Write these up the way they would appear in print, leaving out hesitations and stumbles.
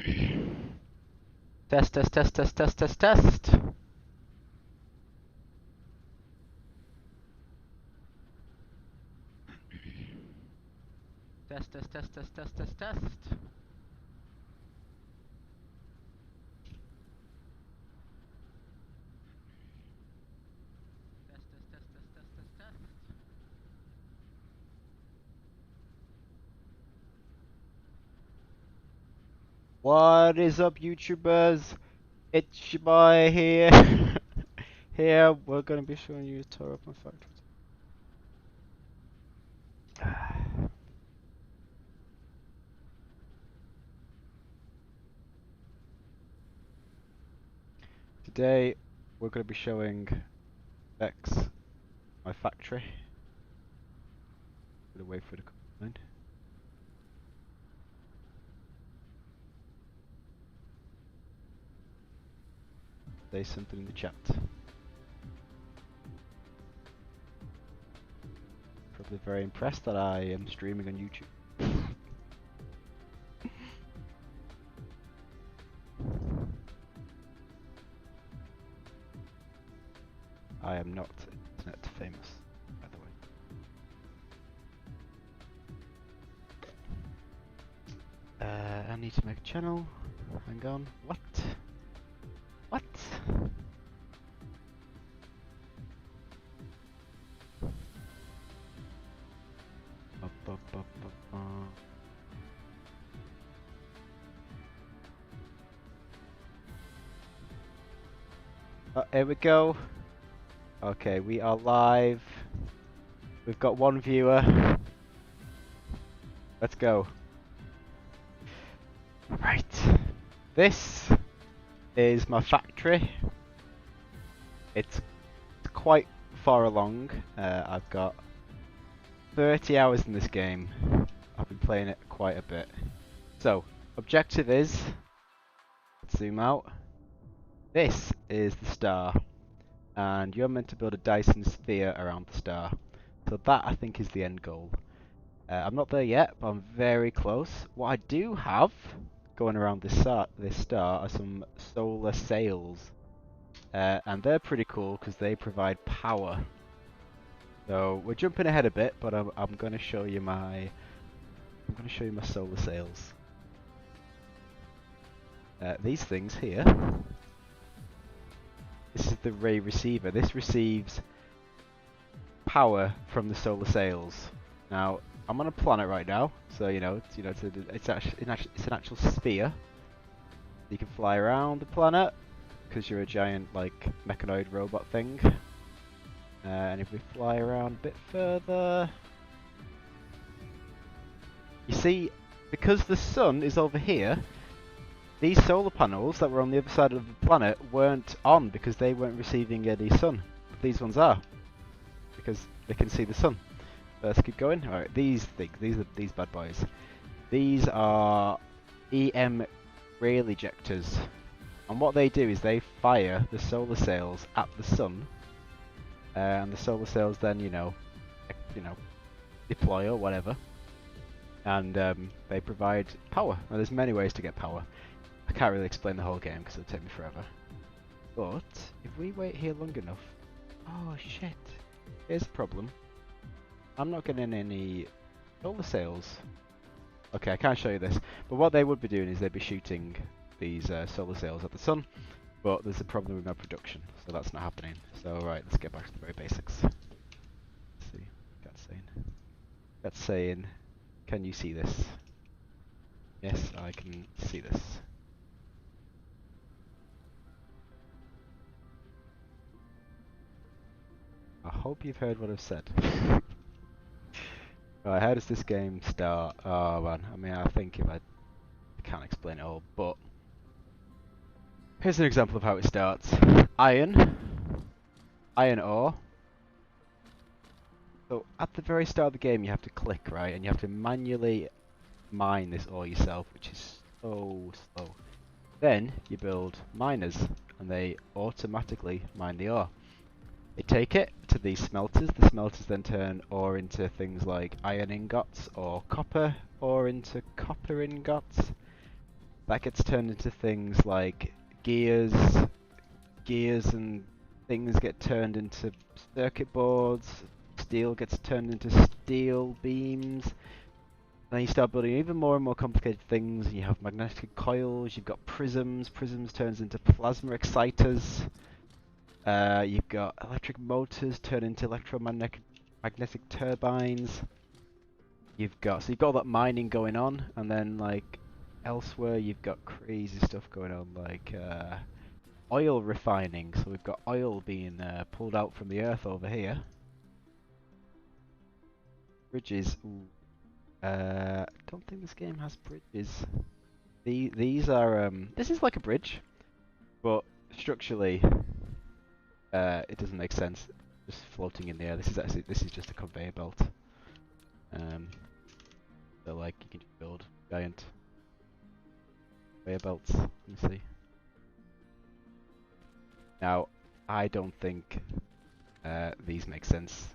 Test, test, test, test, test, test, test. Test, test, test, test, test, test, test. What is up, YouTubers? It's your boy here. Here, we're gonna be showing you a tour of my factory. Today, we're gonna be showing Bex my factory. Gonna wait for the comment. Say something in the chat. Probably very impressed that I am streaming on YouTube. I am not internet famous, by the way. I need to make a channel. Hang on. What? What? Here we go. Okay, we are live. We've got one viewer. Let's go. Right. This is my factory. It's quite far along. I've got 30 hours in this game. I've been playing it quite a bit. So, objective is, let's zoom out. This is the star, and you're meant to build a Dyson sphere around the star. So that, I think, is the end goal. I'm not there yet, but I'm very close. What I do have going around this star are some solar sails, and they're pretty cool because they provide power. So we're jumping ahead a bit, but I'm going to show you my solar sails. These things here. This is the ray receiver. This receives power from the solar sails. Now I'm on a planet right now, so it's an actual sphere. You can fly around the planet because you're a giant like mechanoid robot thing. And if we fly around a bit further, you see, because the sun is over here, these solar panels that were on the other side of the planet weren't on because they weren't receiving any sun. But these ones are, because they can see the sun. Let's keep going. Alright, these bad boys. These are EM rail ejectors. And what they do is they fire the solar sails at the sun. And the solar sails then, deploy or whatever. And they provide power. Now there's many ways to get power. I can't really explain the whole game because it'll take me forever. But if we wait here long enough... Oh shit. Here's the problem. I'm not getting any solar sails. Okay, I can't show you this. But what they would be doing is they'd be shooting these solar sails at the sun. But there's a problem with my production, so that's not happening. So right, let's get back to the very basics. Let's see. That's saying, can you see this? Yes, I can see this. I hope you've heard what I've said. Right, how does this game start? Oh man, I mean, I think I can't explain it all, but here's an example of how it starts. Iron ore. So at the very start of the game, you have to click, right, and you have to manually mine this ore yourself, which is so slow. Then you build miners, and they automatically mine the ore. They take it to these smelters. The smelters then turn ore into things like iron ingots or copper ore into copper ingots. that gets turned into things like gears, and things get turned into circuit boards. Steel gets turned into steel beams. Then you start building even more and more complicated things. You have magnetic coils. You've got prisms. Prisms turns into plasma exciters. You've got electric motors turn into magnetic turbines. So you've got all that mining going on, and then like elsewhere you've got crazy stuff going on, like oil refining. So we've got oil being pulled out from the earth over here. Bridges. Ooh. Don't think this game has bridges. These are this is like a bridge, but structurally, it doesn't make sense. Just floating in the air. This is just a conveyor belt. So like you can just build giant conveyor belts. Let me see. Now, I don't think these make sense.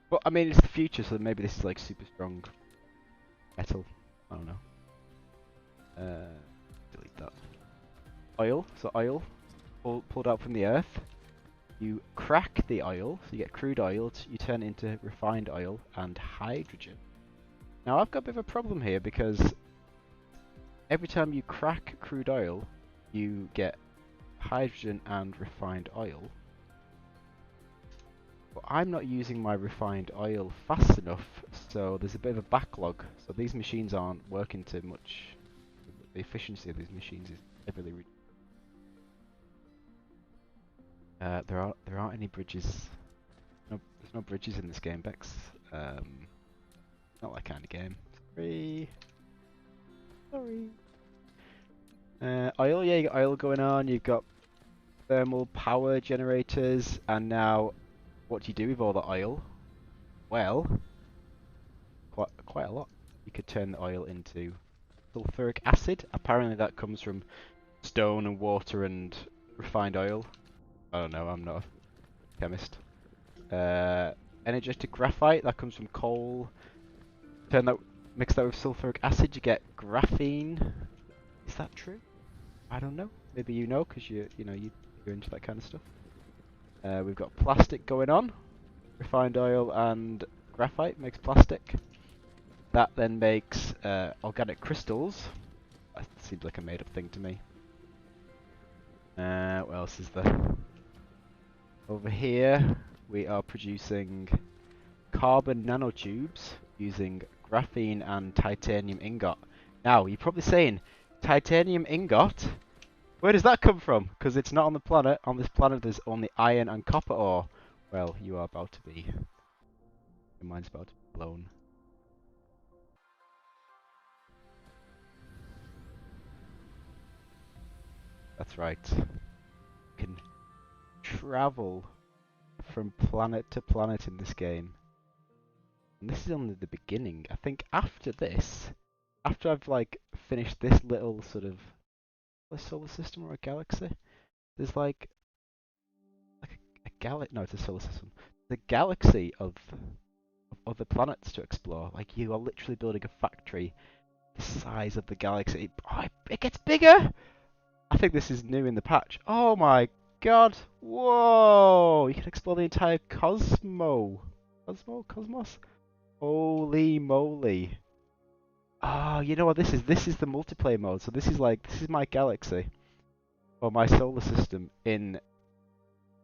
But I mean, it's the future, so maybe this is like super strong metal. I don't know. Delete that. Oil. So oil pulled out from the earth. You crack the oil, so you get crude oil. You turn it into refined oil and hydrogen. Now I've got a bit of a problem here because every time you crack crude oil, you get hydrogen and refined oil. But I'm not using my refined oil fast enough, so there's a bit of a backlog. So these machines aren't working too much. The efficiency of these machines is heavily reduced. There aren't any bridges. No, there's no bridges in this game, Bex. Not that kind of game. Sorry. Oil, yeah, you got oil going on. You've got thermal power generators, and now, what do you do with all the oil? Well, quite a lot. You could turn the oil into sulfuric acid. Apparently, that comes from stone and water and refined oil. I don't know. I'm not a chemist. Energetic graphite, that comes from coal. Mix that with sulfuric acid, you get graphene. Is that true? I don't know. Maybe you know, because you're into that kind of stuff. We've got plastic going on. Refined oil and graphite makes plastic. That then makes organic crystals. That seems like a made-up thing to me. What else is there? Over here, we are producing carbon nanotubes using graphene and titanium ingot. Now, you're probably saying, titanium ingot? Where does that come from? Because it's not on the planet. On this planet, there's only iron and copper ore. Well, you are about to be. Your mind's about to be blown. That's right. You can travel from planet to planet in this game. And this is only the beginning. I think after this, after I've like finished this little sort of a solar system or a galaxy, there's like a galaxy. No, it's a solar system. The galaxy of other planets to explore. Like you are literally building a factory the size of the galaxy. Oh, it gets bigger. I think this is new in the patch. Oh my god! Whoa! You can explore the entire cosmos. Holy moly! Oh, you know what this is? This is the multiplayer mode. So this is my galaxy or my solar system in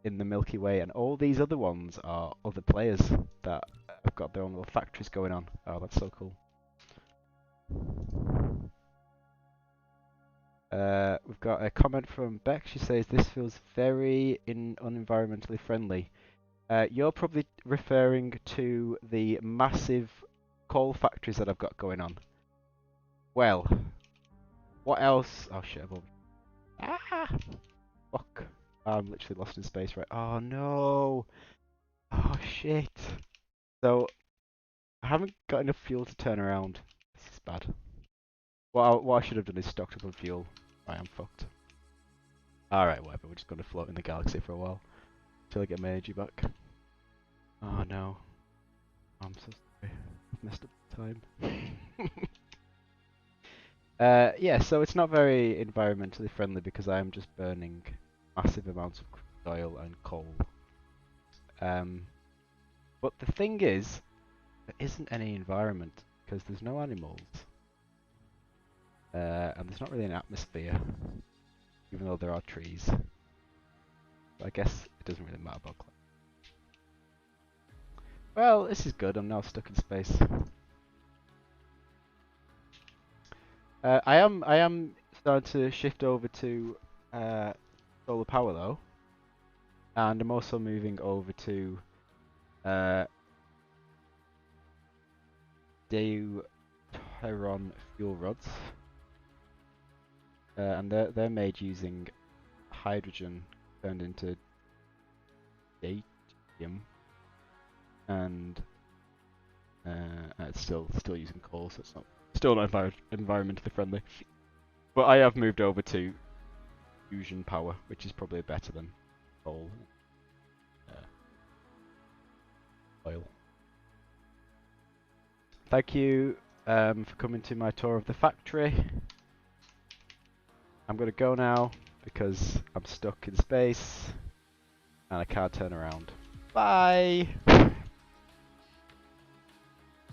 the Milky Way, and all these other ones are other players that have got their own little factories going on. Oh, that's so cool. We've got a comment from Beck. She says this feels very unenvironmentally friendly. You're probably referring to the massive coal factories that I've got going on. Well, what else? Oh shit! Ah! Fuck! I'm literally lost in space, right? Oh no! Oh shit! So I haven't got enough fuel to turn around. This is bad. What I should have done is stocked up on fuel. Right, I'm fucked. Alright, whatever. We're just going to float in the galaxy for a while until I get my energy back. Oh no! I'm so sorry. I've messed up the time. Yeah, so it's not very environmentally friendly because I am just burning massive amounts of crude oil and coal. But the thing is, there isn't any environment because there's no animals. And there's not really an atmosphere, even though there are trees. So I guess it doesn't really matter about climate. Well, this is good. I'm now stuck in space. I am starting to shift over to solar power though, and I'm also moving over to deuteron fuel rods, and they're made using hydrogen turned into deuterium, and it's still using coal, so it's not still not environmentally friendly. But I have moved over to fusion power, which is probably better than coal, oil. Thank you for coming to my tour of the factory. I'm gonna go now because I'm stuck in space and I can't turn around. Bye!